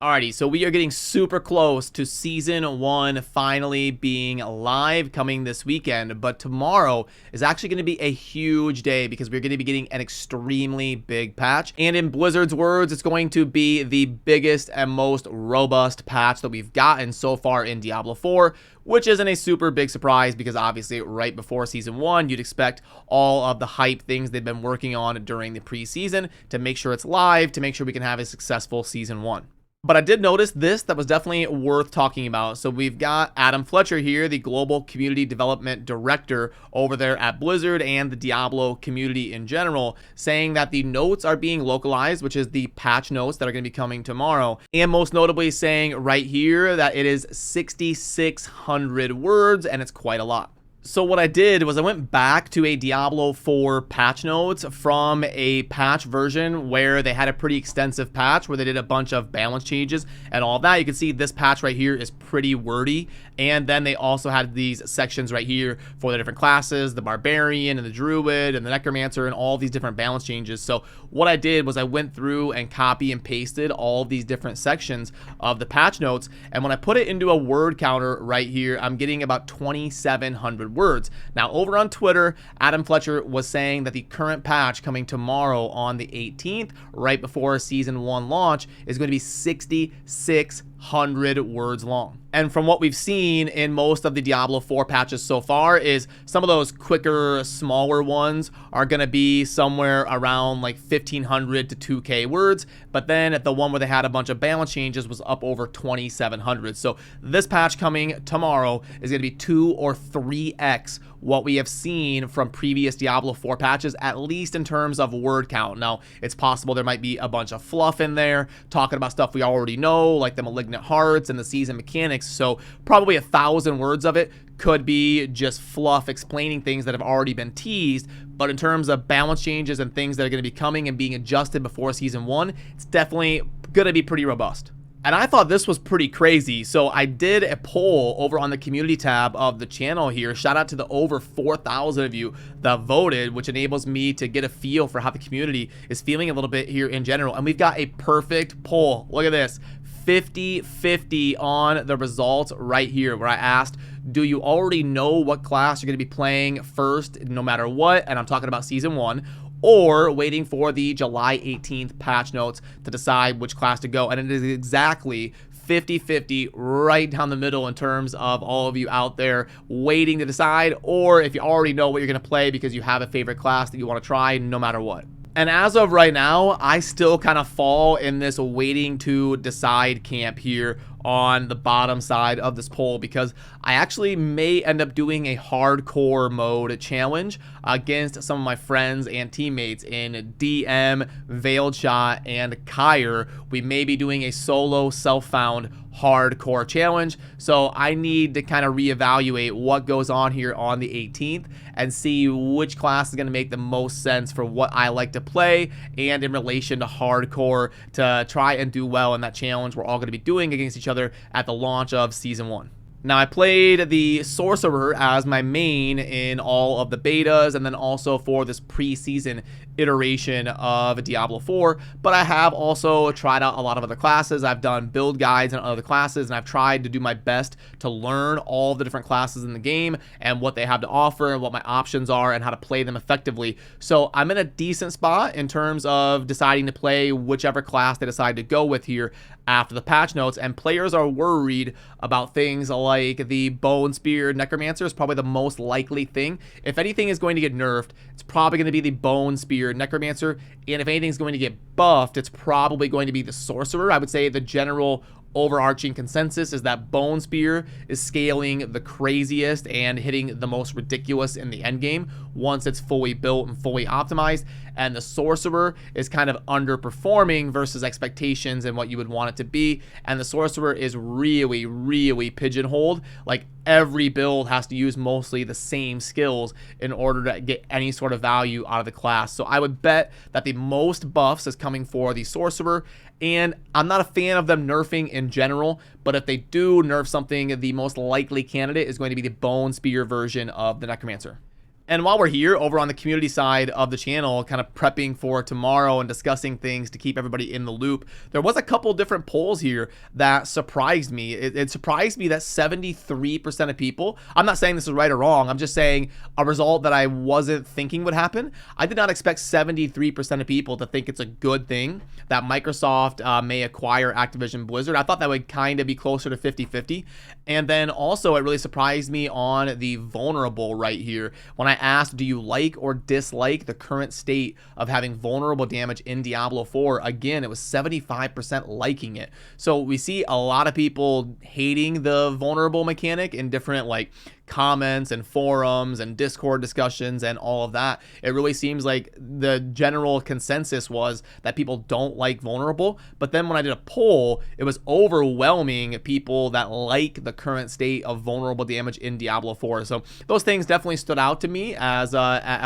Alrighty, so we are getting super close to Season 1 finally being live coming this weekend, but tomorrow is actually going to be a huge day because we're going to be getting an extremely big patch, and in Blizzard's words, it's going to be the biggest and most robust patch that we've gotten so far in Diablo 4, which isn't a super big surprise because obviously right before Season 1, you'd expect all of the hype things they've been working on during the preseason to make sure it's live, to make sure we can have a successful Season 1. But I did notice this that was definitely worth talking about. So we've got Adam Fletcher here, the Global Community Development Director over there at Blizzard and the Diablo community in general, saying that the notes are being localized, which is the patch notes that are going to be coming tomorrow. And most notably saying right here that it is 6,600 words, and it's quite a lot. So what I did was I went back to a Diablo 4 patch notes from a patch version where they had a pretty extensive patch where they did a bunch of balance changes and all that. You can see this patch right here is pretty wordy. And then they also had these sections right here for the different classes, the Barbarian and the Druid and the Necromancer and all these different balance changes. So what I did was I went through and copy and pasted all of these different sections of the patch notes. And when I put it into a word counter right here, I'm getting about 2,700 words. Now over on Twitter, Adam Fletcher was saying that the current patch coming tomorrow on the 18th, right before Season 1 launch, is going to be 6,600 words long. And from what we've seen in most of the Diablo 4 patches so far is some of those quicker, smaller ones are going to be somewhere around like 1,500 to 2K words. But then at the one where they had a bunch of balance changes was up over 2,700. So this patch coming tomorrow is going to be 2 or 3x what we have seen from previous Diablo 4 patches, at least in terms of word count. Now, it's possible there might be a bunch of fluff in there, talking about stuff we already know, like the Malignant Hearts and the season mechanics, so probably 1,000 words of it could be just fluff explaining things that have already been teased. But in terms of balance changes and things that are going to be coming and being adjusted before Season 1, it's definitely going to be pretty robust. And I thought this was pretty crazy. So I did a poll over on the community tab of the channel here. Shout out to the over 4,000 of you that voted, which enables me to get a feel for how the community is feeling a little bit here in general. And we've got a perfect poll. Look at this. 50-50 on the results right here, where I asked, do you already know what class you're going to be playing first no matter what? And I'm talking about Season 1. Or waiting for the July 18th patch notes to decide which class to go. And it is exactly 50-50 right down the middle in terms of all of you out there waiting to decide, or if you already know what you're going to play because you have a favorite class that you want to try no matter what. And as of right now, I still kind of fall in this waiting to decide camp here on the bottom side of this poll, because I actually may end up doing a hardcore mode challenge against some of my friends and teammates in DM, Veiled Shot, and Kyre. We may be doing a solo self-found hardcore challenge, so I need to kind of reevaluate what goes on here on the 18th and see which class is going to make the most sense for what I like to play and in relation to hardcore to try and do well in that challenge we're all going to be doing against each other at the launch of Season 1. Now, I played the Sorcerer as my main in all of the betas and then also for this preseason iteration of Diablo 4, but I have also tried out a lot of other classes. I've done build guides on other classes, and I've tried to do my best to learn all the different classes in the game and what they have to offer and what my options are and how to play them effectively. So I'm in a decent spot in terms of deciding to play whichever class they decide to go with here after the patch notes, and players are worried about things like the Bone Spear Necromancer is probably the most likely thing. If anything is going to get nerfed, it's probably going to be the Bone Spear Necromancer, and if anything is going to get buffed, it's probably going to be the Sorcerer. I would say the general overarching consensus is that Bone Spear is scaling the craziest and hitting the most ridiculous in the end game once it's fully built and fully optimized, and the Sorcerer is kind of underperforming versus expectations and what you would want it to be, and the Sorcerer is really pigeonholed. Like, every build has to use mostly the same skills in order to get any sort of value out of the class. So I would bet that the most buffs is coming for the Sorcerer, and I'm not a fan of them nerfing in general, but if they do nerf something, the most likely candidate is going to be the Bone Spear version of the Necromancer. And while we're here over on the community side of the channel, kind of prepping for tomorrow and discussing things to keep everybody in the loop, there was a couple different polls here that surprised me. It surprised me that 73% of people, I'm not saying this is right or wrong, I'm just saying a result that I wasn't thinking would happen. I did not expect 73% of people to think it's a good thing that Microsoft may acquire Activision Blizzard. I thought that would kind of be closer to 50-50. And then also, it really surprised me on the vulnerable right here. When I asked, do you like or dislike the current state of having vulnerable damage in Diablo 4? Again, it was 75% liking it. So we see a lot of people hating the vulnerable mechanic in different like comments and forums and Discord discussions and all of that. It really seems like the general consensus was that people don't like vulnerable. But then when I did a poll, it was overwhelming people that like the current state of vulnerable damage in Diablo 4. So those things definitely stood out to me as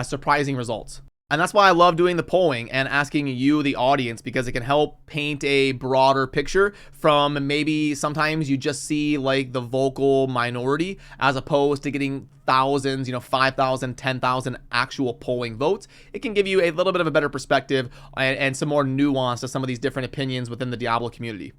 surprising results. And that's why I love doing the polling and asking you, the audience, because it can help paint a broader picture from maybe sometimes you just see like the vocal minority as opposed to getting thousands, 5,000, 10,000 actual polling votes. It can give you a little bit of a better perspective and some more nuance to some of these different opinions within the Diablo community.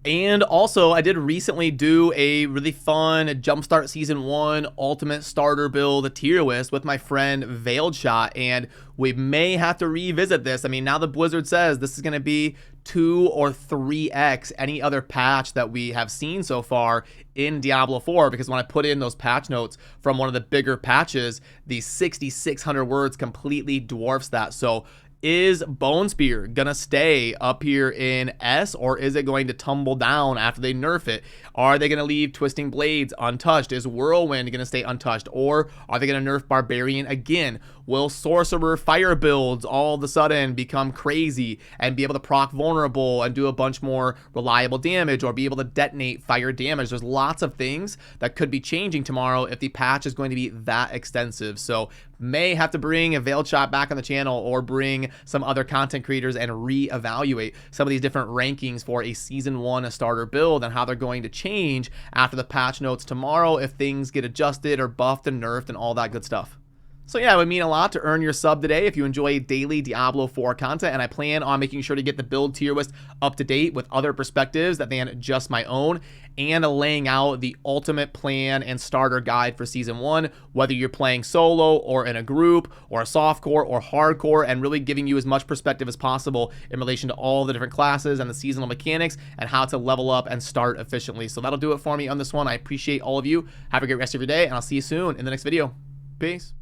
And also, I did recently do a really fun Jumpstart Season 1 Ultimate Starter Build tier list with my friend Veiled Shot, and we may have to revisit this. I mean, now the Blizzard says this is going to be 2 or 3x any other patch that we have seen so far in Diablo 4, because when I put in those patch notes from one of the bigger patches, the 6,600 words completely dwarfs that. So is Bone Spear gonna stay up here in S, or is it going to tumble down after they nerf it? Are they gonna leave Twisting Blades untouched? Is Whirlwind gonna stay untouched, or are they gonna nerf Barbarian again? Will Sorcerer fire builds all of a sudden become crazy and be able to proc vulnerable and do a bunch more reliable damage, or be able to detonate fire damage? There's lots of things that could be changing tomorrow if the patch is going to be that extensive. So may have to bring a Veiled Shot back on the channel, or bring some other content creators and reevaluate some of these different rankings for a Season 1 starter build and how they're going to change after the patch notes tomorrow if things get adjusted or buffed and nerfed and all that good stuff. So yeah, it would mean a lot to earn your sub today if you enjoy daily Diablo 4 content, and I plan on making sure to get the build tier list up to date with other perspectives than just my own, and laying out the ultimate plan and starter guide for Season 1, whether you're playing solo or in a group or a softcore or hardcore, and really giving you as much perspective as possible in relation to all the different classes and the seasonal mechanics and how to level up and start efficiently. So that'll do it for me on this one. I appreciate all of you. Have a great rest of your day, and I'll see you soon in the next video. Peace.